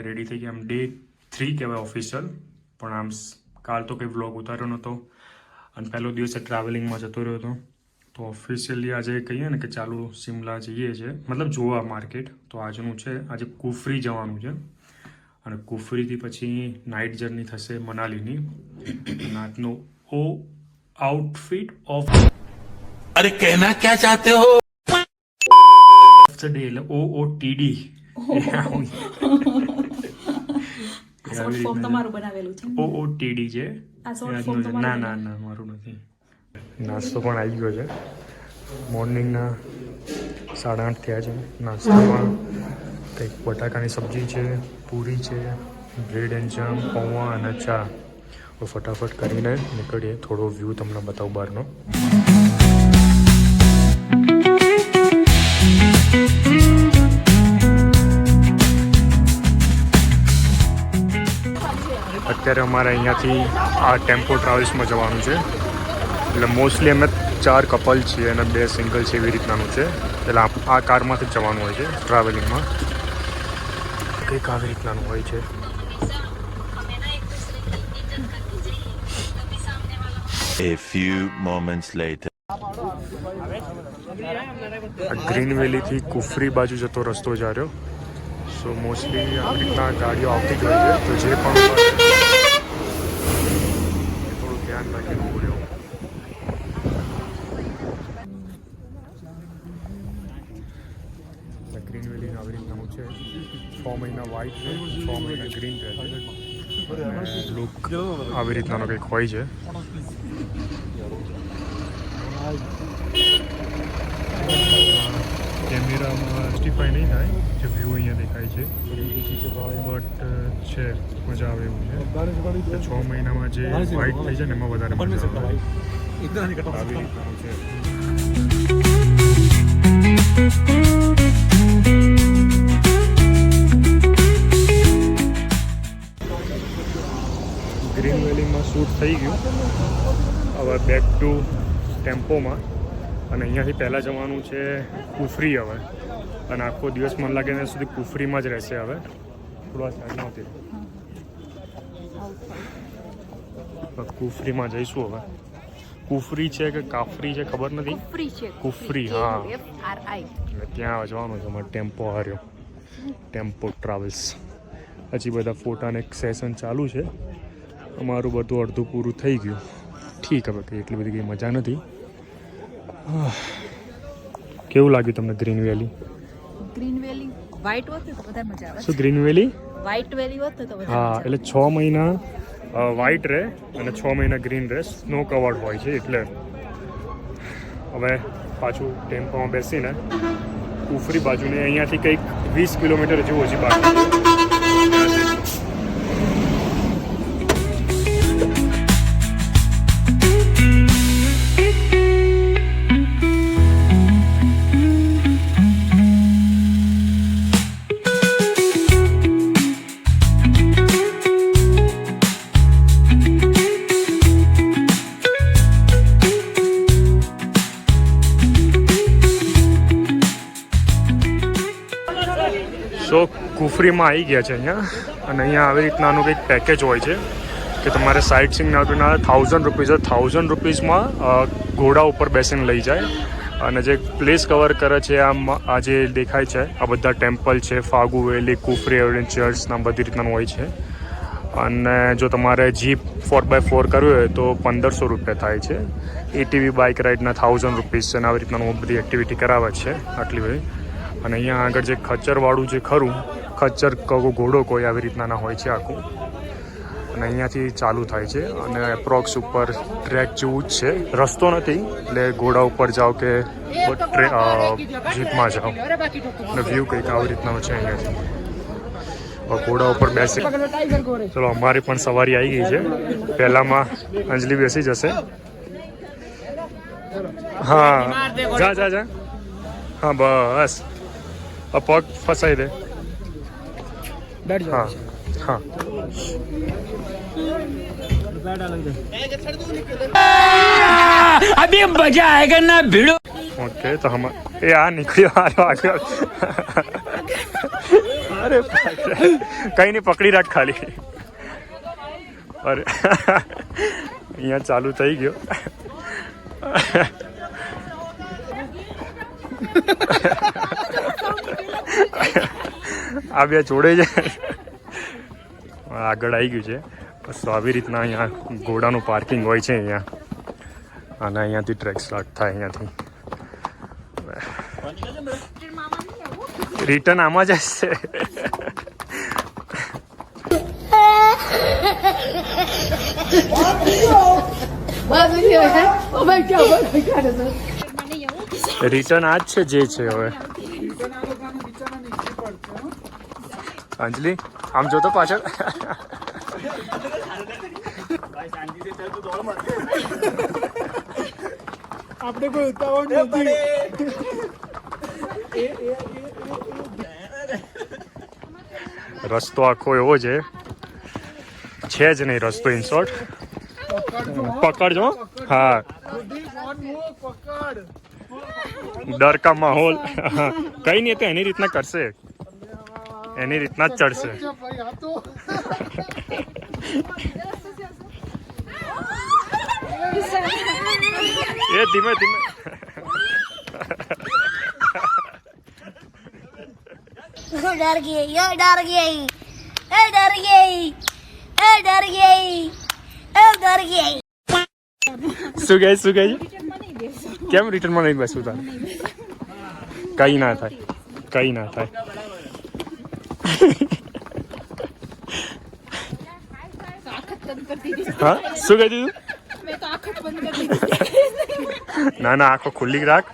Ready થઈ ગયા. આમ ડે 3 કહેવાય ઓફિશિયલ, પણ આમ કાલ તો કંઈ વ્લોગ ઉતાર્યો નહોતો અને પહેલો દિવસે ટ્રાવેલિંગમાં જતો રહ્યો હતો. તો ઓફિશિયલી આજે કહીએ ને કે ચાલુ શિમલા જઈએ છે, મતલબ જોવા માર્કેટ. તો આજનું છે, આજે કુફરી જવાનું છે અને કુફરીથી પછી નાઇટ જર્ની થશે મનાલીની. નાતનો ઓ આઉટફિટ ઓફ अरे कहना क्या चाहते हो ધ ડે એટલે OOTD. OOTD છે. ના ના ના મારું નથી. નાસ્તો પણ આવી ગયો છે. મોર્નિંગના 8:30 થયા છે. નાસ્તામાં કંઈક બટાકાની સબ્જી છે, પૂરી છે, બ્રેડ એન્ડ જામ, પૌવા અને ચા. ફટાફટ કરીને નીકળીએ. થોડો વ્યૂ તમને બતાવું બહારનો. અત્યારે અમારે અહીંયાથી આ ટેમ્પો ટ્રાવેલ્સમાં જવાનું છે. એટલે મોસ્ટલી અમે 4 કપલ છીએ અને 2 સિંગલ છે, એવી રીતનાનું છે. એટલે આ કારમાંથી જ જવાનું હોય છે ટ્રાવેલિંગમાં. કંઈક આવી રીતનાનું હોય છે. A few moments later. Green વેલીથી કુફરી બાજુ જતો રસ્તો જ રહ્યો. સો મોસ્ટલી આવી રીતના ગાડીઓ આવતી જ હોય છે. તો જે પણ થોડું ધ્યાન રાખીને ઉભું રહેવું. ગ્રીન વેલી આવી રીતનાનું છે. 6 મહિના વ્હાઇટ છે, 6 મહિના ગ્રીન રહે છે. લુક આવી રીતનાનો કંઈક હોય છે. કેમેરામાં જસ્ટિફાઈ નહીં થાય જે વ્યૂ અહીંયા દેખાય છે, બટ છે મજા આવે એવું છે. 6 મહિનામાં જે વ્હાઇટ થઈ છે ને એમાં વધારે મજા આવે. આવી રીતનું છે. ગ્રીન વેલીમાં શૂટ થઈ ગયું. હવે બેક ટુ ટેમ્પોમાં. અને અહીંયાથી પહેલાં જવાનું છે કુફરી. હવે અને આખો દિવસ મને લાગે ત્યાં સુધી કુફરીમાં જ રહેશે. હવે થોડા સાઈડમાં હતી કુફરીમાં જઈશું. હવે કુફરી છે કે કાફરી છે ખબર નથી. કુફરી, હા. એટલે ત્યાં જવાનું છે અમારે. ટેમ્પો હાર્યો, ટેમ્પો ટ્રાવેલ્સ. હજી બધા ફોટાને એક સેશન ચાલુ છે. અમારું બધું અડધું પૂરું થઈ ગયું. ઠીક, હવે કંઈ એટલી બધી કંઈ મજા નથી. કેવું લાગ્યું તમને ગ્રીન વેલી? ગ્રીન વેલી વ્હાઇટ હોત તો વધારે મજા આવે. શું ગ્રીન વેલી? વ્હાઇટ વેલી હોત તો વધારે. હા, એટલે 6 મહિના વ્હાઇટ રહે અને 6 મહિના ગ્રીન રહે. સ્નો કવર્ડ હોય છે. એટલે હવે પાછું ટેમ્પોમાં બેસીને કુફરી બાજુને અહીંયાથી કંઈક 20 કિલોમીટર જેવું હજી બાકી. તો કુફરીમાં આવી ગયા છે અહીંયા. અને અહીંયા આવી રીતનાનું કંઈક પેકેજ હોય છે કે તમારે સાઇટ સીંગ ના 1000 રૂપીઝ 1000 રૂપીઝમાં ઘોડા ઉપર બેસીને લઈ જાય. અને જે પ્લેસ કવર કરે છે આ જે દેખાય છે આ બધા ટેમ્પલ છે, ફાગુ વેલી, કુફરી એડવેન્ચર્સના બધી રીતનાનું હોય છે. અને જો તમારે જીપ 4x4 કરવી હોય તો 1500 રૂપિયા થાય છે. ATV બાઇક રાઇડના 1000 રૂપીઝ છે. અને આવી રીતનાનું બધી એક્ટિવિટી કરાવે છે આટલી બધી. અને અહીંયા આગળ જે ખચ્ચરવાળું જે ખરું, ખચ્ચર ઘોડો કોઈ આવી રીતના હોય છે આખું. અને અહીંયાથી ચાલુ થાય છે. અને એપ્રોક્સ ઉપર ટ્રેક જેવું જ છે, રસ્તો નથી. એટલે ઘોડા ઉપર જાઓ કે જીપમાં જાઓ. અને વ્યૂ કંઈક આવી રીતના છે અહીંયાથી. ઘોડા ઉપર બેસી. ચલો, અમારી પણ સવારી આવી ગઈ છે. પહેલામાં અંજલિ બેસી જશે. હા, જા જા જા. હા, બસ. પગ ફસાઈ દે. હા હા. अभी मजा आएगा ना भिड़ो। ओके तो हम ए आ निकलियो आगे अरे कहीं नहीं पकड़ी राख खाली और અહીંયા ચાલુ થઈ ગયો આ બે જોડે છે આગળ આવી ગયું છે બસ આવી રીતના અહીંયા ઘોડાનું પાર્કિંગ હોય છે અહીંયા અને અહીંયાથી ટ્રેક સ્ટાર્ટ થાય અહીંયાથી રિટર્ન આમાં જ હશે રિટર્ન આ જ છે જે છે હવે અંજલિ આમ જોતો પાછળ આપણે કોઈ ઉતાવળ નથી રસ્તો આખો એવો છે જ નહીં રસ્તો ઇન શોર્ટ પકડજો હા ડર કા માહોલ કઈ નહીં તો એની રીતના કરશે એની રીતના જ ચડશે એ ધીમે ધીમે डर गई ये डर गई ए डर गई ए डर गई ए डर गई શું કહે કેમ રિટર્નમાં નહીં બેસવું તારે કઈ ના થાય હા શું કહી દીધું ના આંખો ખુલ્લી રાખ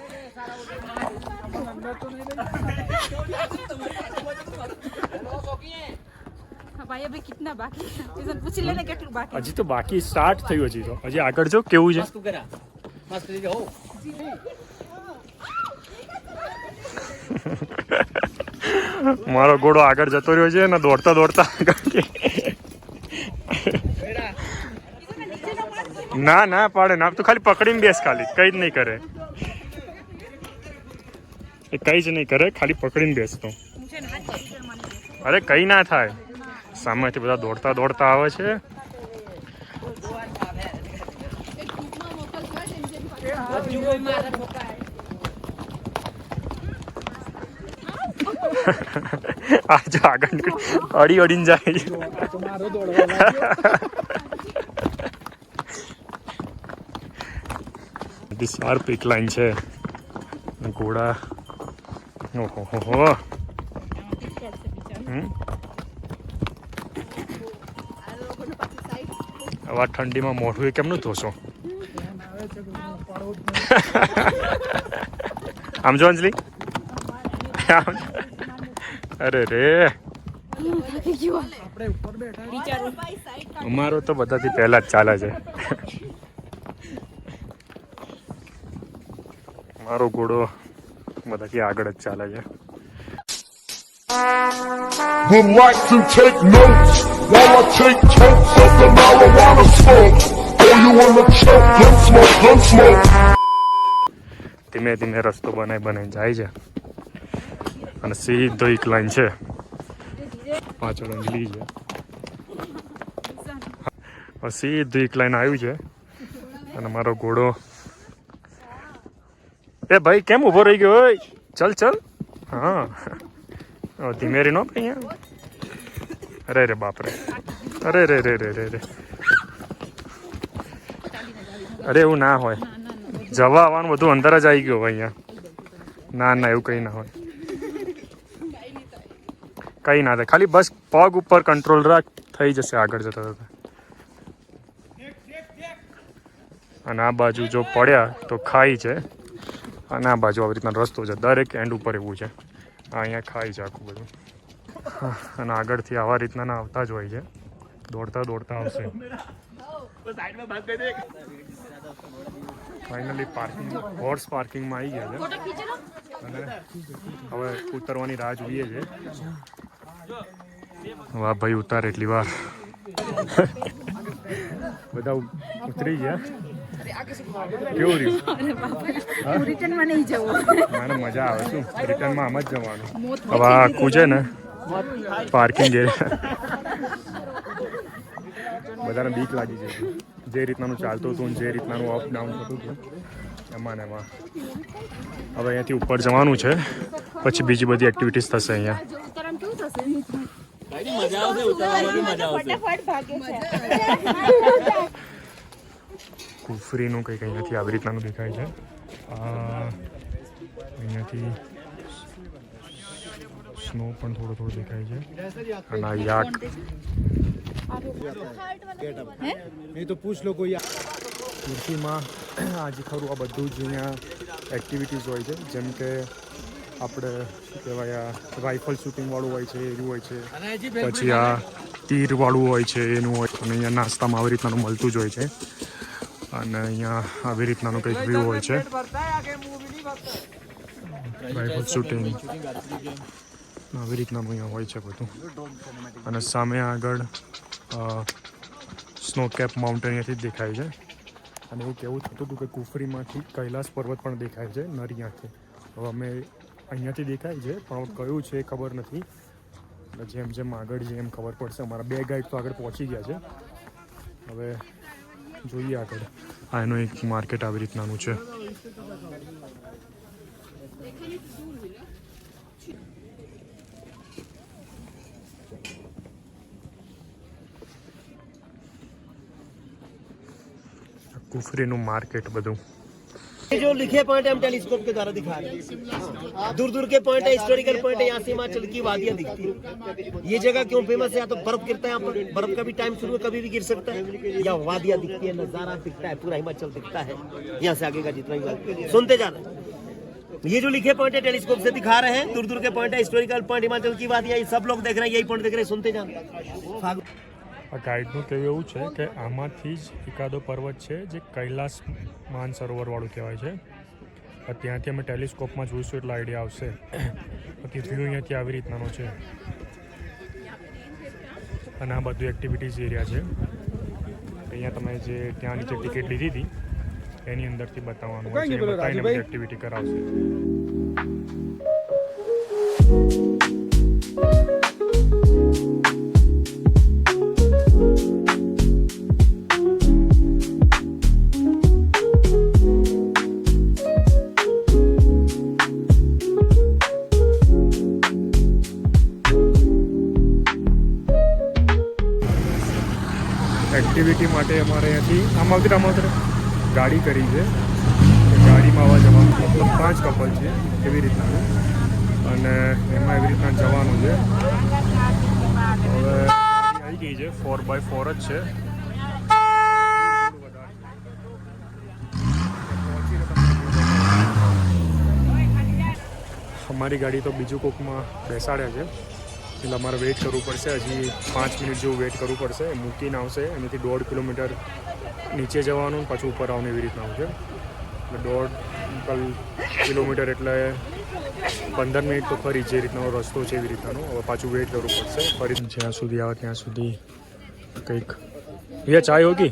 હજી તો બાકી સ્ટાર્ટ થયું હજી આગળ જો કેવું છે મારો ઘોડો આગળ જતો રહ્યો છે ને દોડતા ના પાડે ના તું ખાલી પકડીને બેસ ખાલી કઈ જ નહીં કરે એ કઈ જ નહીં કરે ખાલી પકડીને બેસતો અરે કઈ ના થાય સામેથી બધા દોડતા આવે છે आज આગળ અડીને જાય શાર્પ એક લાઈન છે ઘોડા ઓહો આવા ઠંડીમાં મોઢું એ કેમનું ધોશો આમ જો અંજલિ અરે રે અમારો તો બધાથી પહેલા જ ચાલે છે મારો ઘોડો બધાથી આગળ જ ચાલે છે Would like to take notes while I take totes of the marijuana smoke. Oh, you wanna choke? Gun smoke. ધીમે ધીમે રસ્તો બનાવી જાય છે અને સીધો એક લાઈન છે પાછળ અંજલિ છે સીધું એક લાઈન આવ્યું છે અને મારો ઘોડો એ ભાઈ કેમ ઊભો રહી ગયો ચલ હા ધીમે રી નો અહીંયા અરે બાપરે અરે રે અરે એવું ના હોય જવા આવવાનું બધું અંદર જ આવી ગયું અહીંયા ના એવું કંઈ ના હોય કંઈ ના થાય ખાલી બસ પગ ઉપર કંટ્રોલ રાખ થઈ જશે આગળ જતા અને આ બાજુ જો પડ્યા તો ખાઈ છે અને આ બાજુ આવી રીતના રસ્તો છે દરેક એન્ડ ઉપર એવું છે અહીંયા ખાઈ છે આખું બધું અને આગળથી આવા રીતના આવતા જ હોય છે દોડતા આવશે ફાઇનલી હોર્સ પાર્કિંગમાં આવી ગયા છે અને હવે ઉતરવાની રાહ જોઈએ છે વાહ ભાઈ ઉતાર એટલી વાર બધા ઉતરી ગયા. કેવું રહ્યું? હું રિટર્નમાં નહીં જવું. મને મજા આવે શું રિટર્નમાં આમ જ જવાનું. હવે આખું છે ને પાર્કિંગ એરિયા બધાને બીક લાગી જાય જે રીતનાનું ચાલતું હતું જે રીતનાનું અપ ડાઉન થતું હતું એમાં ને એમાં. હવે અહીંયાથી ઉપર જવાનું છે પછી બીજી બધી એક્ટિવિટીઝ થશે અહીંયા. કુફરીનું કંઈક અહીંયાથી આવી રીતનાનું દેખાય છે. અહીંયાથી સ્નો પણ થોડો થોડો દેખાય છે અને આ યાક नहीं तो पूछ लो कोई તુર્કીમાં આજે ખરું આ બધું જ અહીંયા એક્ટિવિટીઝ હોય છે જેમ કે આપણે શું કહેવાય આ રાઇફલ શૂટિંગવાળું હોય છે એનું હોય છે પછી આ તીરવાળું હોય છે એનું હોય અને અહીંયા નાસ્તામાં આવી રીતનાનું મળતું જ હોય છે અને અહીંયા આવી રીતનાનું કંઈક વ્યૂ હોય છે રાઇફલ શૂટિંગ આવી રીતનાનું અહીંયા હોય છે બધું. અને સામે આગળ સ્નો કેપ માઉન્ટેન અહીંયાથી જ દેખાય છે અને એવું કહેવું થતું હતું કે કુફરીમાંથી કૈલાસ પર્વત પણ દેખાય છે નરી આંખે. હવે અમે અહીંયાથી દેખાય છે પણ કયું છે એ ખબર નથી. જેમ જેમ આગળ જઈએ એમ ખબર પડશે. અમારા 2 ગાઈડ તો આગળ પહોંચી ગયા છે. હવે જોઈએ આગળ. આ એનું એક માર્કેટ આવી રીતનાનું છે. कुफरीનું માર્કેટ બધું. ये जो लिखे पॉइंट है हम टेलीस्कोप के द्वारा दिखा रहे हैं. दूर दूर के पॉइंट है, हिस्टोरिकल पॉइंट है. यहाँ से हिमाचल की वादियाँ दिखती है. ये जगह क्यों फेमस है? या तो बर्फ गिरता है यहाँ पर, बर्फ का भी टाइम शुरू है, कभी भी गिर सकता है. या वादियाँ दिखती है, नजारा दिखता है, पूरा हिमाचल दिखता है. यहाँ से आगे का जितना भी सुनते जाना. ये जो लिखे पॉइंट है टेलीस्कोप से दिखा रहे हैं. दूर दूर के पॉइंट है, हिस्टोरिकल पॉइंट, हिमाचल की वादियाँ, ये सब लोग देख रहे हैं. यही पॉइंट देख रहे हैं, सुनते जाना. આ ગાઈડનું કહેવું એવું છે કે આમાંથી જ એકાદો પર્વત છે જે કૈલાસ માનસરોવરવાળું કહેવાય છે. ત્યાંથી અમે ટેલિસ્કોપમાં જોઈશું એટલે આઈડિયા આવશે. બાકી વ્યૂ અહીંયાથી આવી રીતનાનો છે અને આ બધું એક્ટિવિટીઝ એરિયા છે. અહીંયા તમે જે ત્યાં નીચે ટિકિટ લીધી હતી એની અંદરથી બતાવવાનું હોય છે. બતાવીને બધી એક્ટિવિટી કરાવશે. એક્ટિવિટી માટે અમારે અહીંયાથી આમ આવતી ગાડી કરી છે. ગાડીમાં આવવા જવાનું મતલબ 5 કપલ છે એવી રીતના અને એમાં એવી રીતના જવાનું છે. હવે આવી ગઈ છે 4x4 જ છે. અમારી ગાડી તો બીજું કોકમાં બેસાડ્યા છે એટલે અમારે વેઇટ કરવું પડશે. હજી 5 મિનિટ જેવું વેઇટ કરવું પડશે. મૂકીને આવશે એનાથી 1.5 કિલોમીટર નીચે જવાનું પાછું ઉપર આવવાનું એવી રીતના છે. એટલે 1.5 કિલોમીટર એટલે 15 મિનિટ તો ખરી જે રીતનો રસ્તો છે એવી રીતનાનો. હવે પાછું વેઇટ કરવું પડશે. ફરી જ્યાં સુધી આવે ત્યાં સુધી કંઈક. ભૈયા ચાय होगी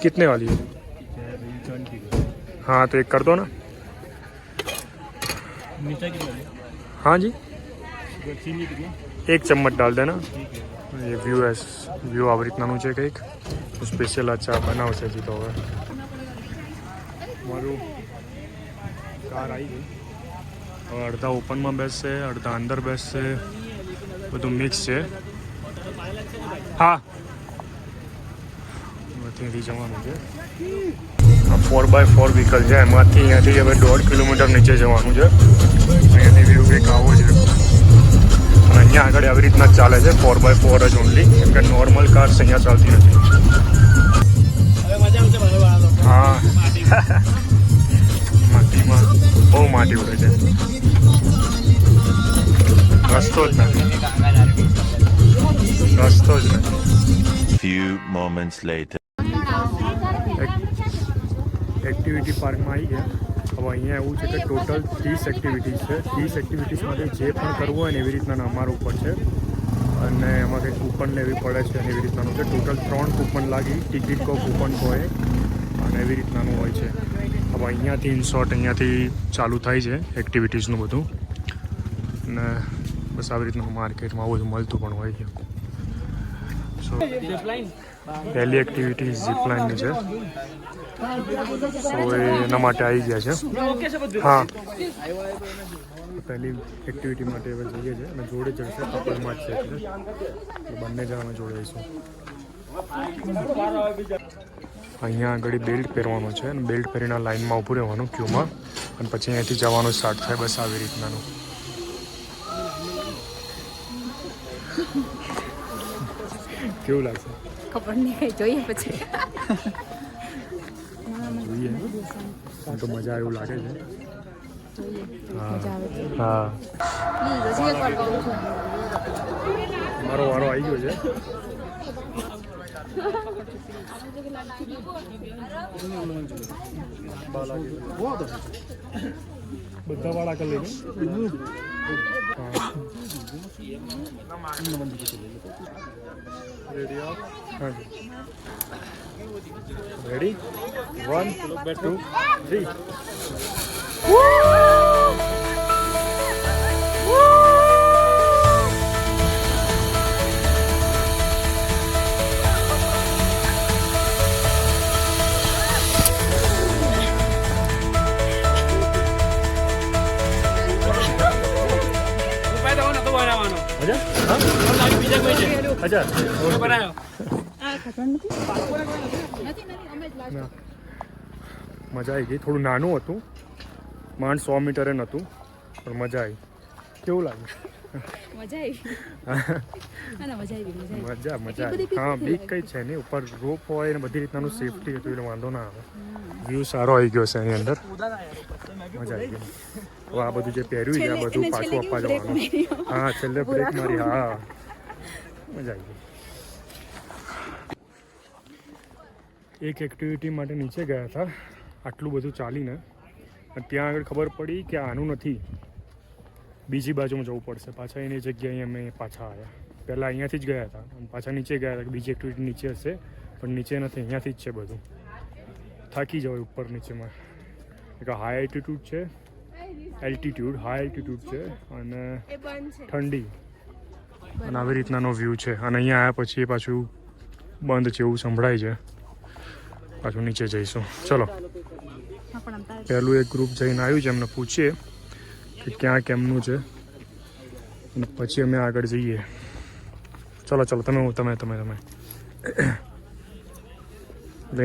कितने वाली है? हाँ तो एक कर दो ना. हाँ जी 1 चम्मच डाल देना. ये વ્યૂ આવી રીતનાનું છે કંઈક. સ્પેશિયલ આ ચા બનાવશે હજી તો. હવે મારું કાર આવી ગઈ. હવે અડધા ઓપનમાં બેસશે, અડધા અંદર બેસશે, બધું મિક્સ છે. હા ત્યાંથી જવાનું છે. આ 4x4 વ્હીકલ છે એમાંથી અહીંયાથી હવે 1.5 કિલોમીટર નીચે જવાનું છે. અહીંયાથી વ્યૂ કંઈક આવો છે. અને અહીંયા આગળ આવી રીતના ચાલે છે 4x4 જ ઓનલી. કેમ કે નોર્મલ કાર્સ અહીંયા ચાલતી નથી. હા માટીમાં બહુ માટી ઉડે છે. રસ્તો જ નથી. Few moments later. એક્ટિવિટી પાર્કમાં આવી ગયા. હવે અહીંયા એવું છે કે ટોટલ 30 એક્ટિવિટીઝ છે. 30 એક્ટિવિટીઝમાંથી જે પણ કરવું હોય ને એવી રીતના અમારા ઉપર છે. અને એમાં કંઈક કૂપન લેવી પડે છે અને એવી રીતનાનું છે. ટોટલ 3 કૂપન લાગી, ટિકિટ કહો કૂપન કહો એ, અને એવી રીતનાનું હોય છે. હવે અહીંયાથી ઇનશોર્ટ અહીંયાથી ચાલુ થાય છે એક્ટિવિટીઝનું બધું, અને બસ આવી રીતનું માર્કેટમાં આવું બધું મળતું પણ હોય છે. સો પહેલી એક્ટિવિટી ઝીપલાઇનની છે. સો એના માટે આવી ગયા છે. હા, પહેલી એક્ટિવિટી માટે હવે જઈએ છીએ અને જોડે જશે કપલમાં જ છે એટલે બંને જણ અમે જોડે આવીશું. અહીંયા આગળ બેલ્ટ પહેરવાનો છે અને બેલ્ટ પહેરીને લાઇનમાં ઊભું રહેવાનું ક્યુમાં, અને પછી અહીંયાથી જવાનું સ્ટાર્ટ થાય. બસ આવી રીતનાનું. કેવું લાગશે? ખબર નહીં, કઈ જોઈએ પછી. જોઈએ આમ તો મજા એવું લાગે છે. હા હા, મારો વારો આવી ગયો છે. બધા વાળા કરી લેજો. રેડી? 1 2 3. મજા આવી ગઈ. થોડું નાનું હતું, માંડ 100 મીટરે નહોતું, પણ મજા આવી. કેવું લાગ્યું? મજા આવી. હા, બીક કઈ છે નહીં, ઉપર રોપ હોય ને બધી રીતનાનું સેફટી હતું એટલે વાંધો ના આવે. વ્યૂ સારો આવી ગયો છે એની અંદર, મજા આવી ગઈ. હવે આ બધું જે પહેર્યું છે આ બધું પાછું આપવા જવાનું. હા, છેલ્લે બ્રેક મારી. હા, મજા આવી ગઈ. એક એક્ટિવિટી માટે નીચે ગયા હતા આટલું બધું ચાલીને, અને ત્યાં આગળ ખબર પડી કે આનું નથી, બીજી બાજુમાં જવું પડશે. પાછા એની જગ્યાએ અમે પાછા આવ્યા. પહેલાં અહીંયાથી જ ગયા હતા અને પાછા નીચે ગયા હતા કે બીજી એક્ટિવિટી નીચે હશે, પણ નીચે નથી, અહીંયાથી જ છે બધું. થાકી જવાય ઉપર નીચેમાં. એક હાઈ એલ્ટિટ્યૂડ છે, હાઈ એલ્ટિટ્યૂડ છે અને ઠંડી, અને આવી રીતનાનો વ્યૂ છે. અને અહીંયા આવ્યા પછી એ પાછું બંધ છે એવું સંભળાય છે. પાછું નીચે જઈશું. ચલો, પહેલું એક ગ્રુપ જઈને આવ્યું છે, એમને પૂછીએ કે ક્યાં કેમનું છે, અને પછી અમે આગળ જઈએ. ચલો તમે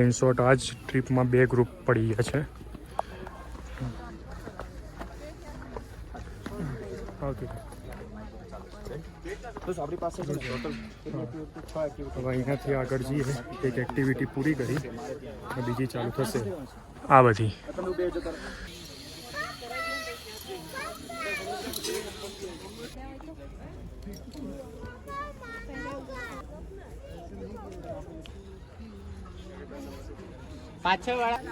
ઇન શોર્ટ આ જ ટ્રીપમાં 2 ગ્રુપ પડી ગયા છે. હવે અહીંયાથી આગળ જઈએ, એક એક્ટિવિટી પૂરી કરી અને બીજી ચાલુ થશે. આ બધી પાછળ વાળા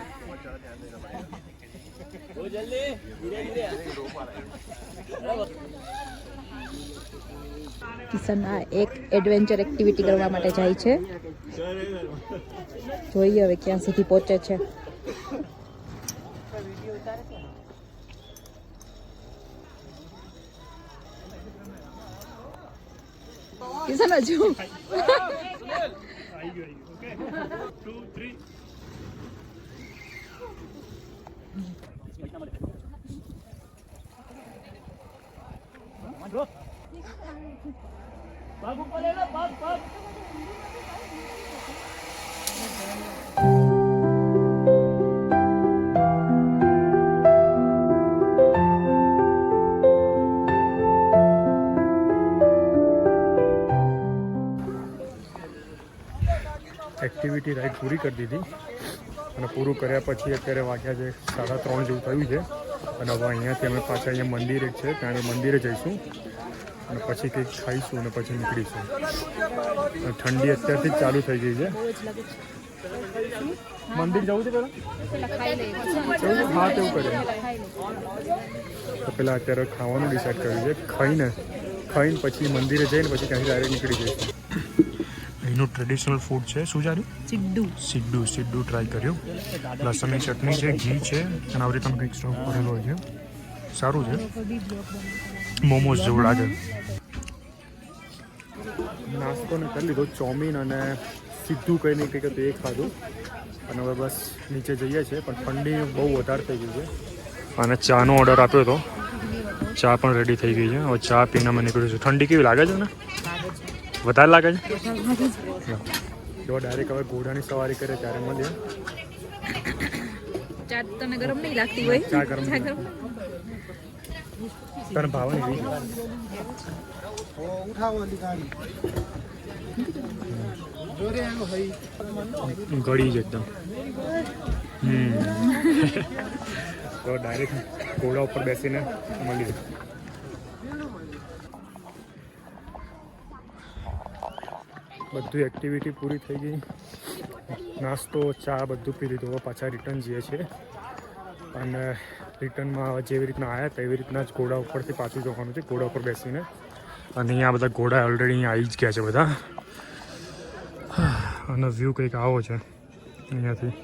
કિશન આ એક એડવેન્ચર એક્ટિવિટી કરવા માટે જાય છે. જોઈએ હવે ક્યાં સુધી પહોંચે છે. કિશન હજુ એક્ટિવિટી રાઈડ પૂરી કરી દીધી, અને પૂરું કર્યા પછી અત્યારે વાગ્યા છે 3:30 જેવું થયું છે. અને હવે અહીંયાથી અમે પાછા અહીંયા મંદિર એક છે ત્યાં મંદિરે જઈશું, અને પછી કંઈક ખાઈશું અને પછી નીકળીશું. ઠંડી અત્યારથી જ ચાલુ થઈ ગઈ છે. મંદિર જવું છે પહેલાં? હા, તેવું કરે. તો પહેલાં અત્યારે ખાવાનું ડિસાઈડ કર્યું છે. ખાઈને પછી મંદિરે જઈને પછી ત્યાંથી ડાયરેક્ટ નીકળી જઈશું. અહીંનું ટ્રેડિશનલ ફૂડ છે. શું છે સિડ્ડુ ટ્રાય કર્યું. લસણની ચટણી છે, ઘી છે અને આવી રીતે કંઈક સ્ટફ કરેલો હોય છે. સારું છે, મોમોઝ જેવું લાગે. નાસ્તો ને કરી લીધો, ચોમીન અને સિદ્ધું કંઈ નહીં કંઈક હતું એ ખાધું અને હવે બસ નીચે જઈએ છીએ. પણ ઠંડી બહુ વધારે થઈ ગઈ છે અને ચાનો ઓર્ડર આપ્યો હતો. ચા પણ રેડી થઈ ગઈ છે. હવે ચા પીને અમે નીકળ્યું છું. ઠંડી કેવી લાગે છે ને? વધારે લાગે છે. જો ડાયરેક્ટ હવે ઘોડાની સવારી કરે ત્યારે મળીએ. ચા તને ગરમ નહીં લાગતી હોય? ચા ગરમ તને ભાવે નહીં? ગળી જ એકદમ. તો ડાયરેક્ટ ઘોડા ઉપર બેસીને મળીએ. બધું એક્ટિવિટી પૂરી થઈ ગઈ. નાસ્તો, ચા બધું પી લીધું. હવે પાછા રિટર્ન જઈએ છીએ અને રિટર્નમાં જેવી રીતના આવ્યા તેવી રીતના જ ઘોડા ઉપરથી પાછું જવાનું છે, ઘોડા ઉપર બેસીને. અને અહીંયા બધા ઘોડા ઓલરેડી અહીંયા આવી જ ગયા છે બધા. અને વ્યૂ કંઈક આવો છે અહીંયાથી.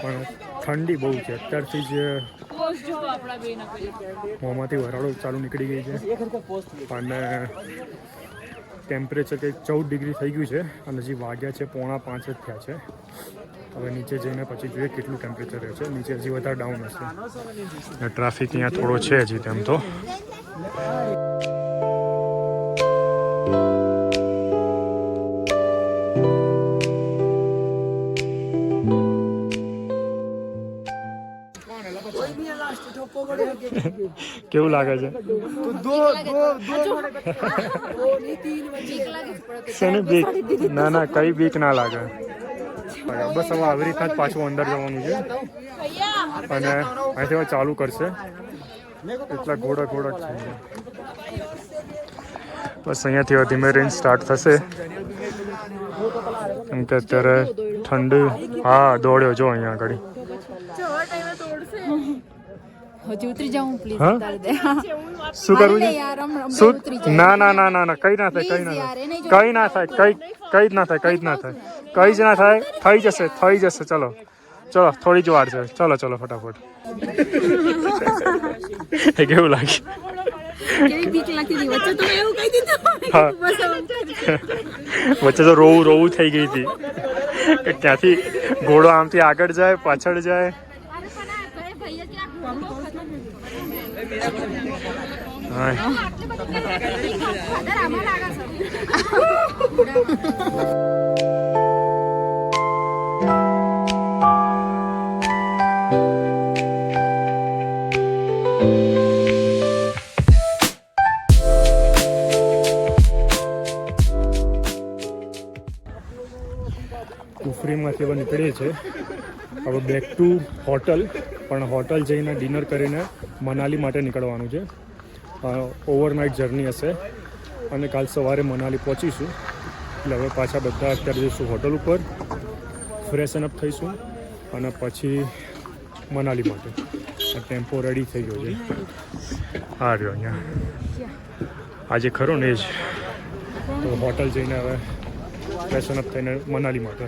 પણ ઠંડી બહુ છે અત્યારથી જ. મોંમાંથી વરાળો ચાલુ નીકળી ગઈ છે અને ટેમ્પરેચર કંઈક 14 ડિગ્રી થઈ ગયું છે અને હજી વાગ્યા છે 4:45 જ થયા છે. હવે નીચે જઈને પછી જોઈએ કેટલું ટેમ્પરેચર રહે છે. નીચે હજી વધારે ડાઉન હશે. ટ્રાફિક અહીંયા થોડો છે હજી તેમ તો. કેવું લાગે છે? શેની બીક? ના કઈ બીક ના લાગે. બસ હવે આવી રીતના જ પાછું અંદર જવાનું છે અને અહીંથી હવે ચાલુ કરશે. એટલા ઘોડા છે. બસ અહીંયાથી હવે ધીમે રહીને સ્ટાર્ટ થશે કેમ કે અત્યારે ઠંડી. હા દોડ્યો જો અહીંયા આગળ. હજી ઉતરી જાઉં પ્લીઝ. શું કરવું છે? શું? ના કઈ ના થાય. થઈ જશે. ચલો થોડી જ વાર છે. ચલો ફટાફટ. કેવું લાગે? કેવી બીક લાગતી હતી વચ્ચે તો એવું કહી દીધું. વચ્ચે તો રોવું થઈ ગઈ હતી કે ક્યાંથી ઘોડો આમથી આગળ જાય પાછળ જાય. કુફરીમાંથી હવે નીકળીએ છીએ. હવે બેક ટુ હોટલ. પણ હોટલ જઈને ડિનર કરીને મનાલી માટે નીકળવાનું છે. ઓવરનાઇટ જર્ની હશે અને કાલ સવારે મનાલી પહોંચીશું. એટલે હવે પાછા બધા અત્યારે જઈશું હોટલ ઉપર, ફ્રેશન અપ થઈશું અને પછી મનાલી માટે. આ ટેમ્પો રેડી થઈ ગયો છે. હા રહ્યો અહીંયા આજે ખરો ને એ જ. તો હોટલ જઈને હવે ફ્રેશન અપ થઈને મનાલી માટે.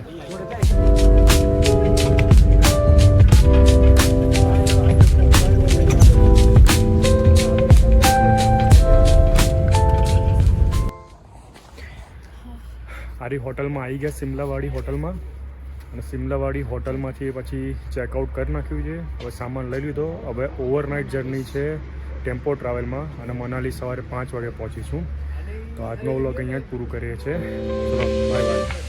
સારી હોટલમાં આવી ગયા, સિમલાવાડી હોટલમાં. અને સિમલાવાડી હોટલમાંથી પછી ચેકઆઉટ કરી નાખ્યું છે. હવે સામાન લઈ લીધો. હવે ઓવરનાઇટ જર્ની છે ટેમ્પો ટ્રાવેલમાં અને મનાલી સવારે 5 વાગે પહોંચીશું. તો આજનો વ્લોગ અહીંયા જ પૂરું કરીએ છીએ. બાય.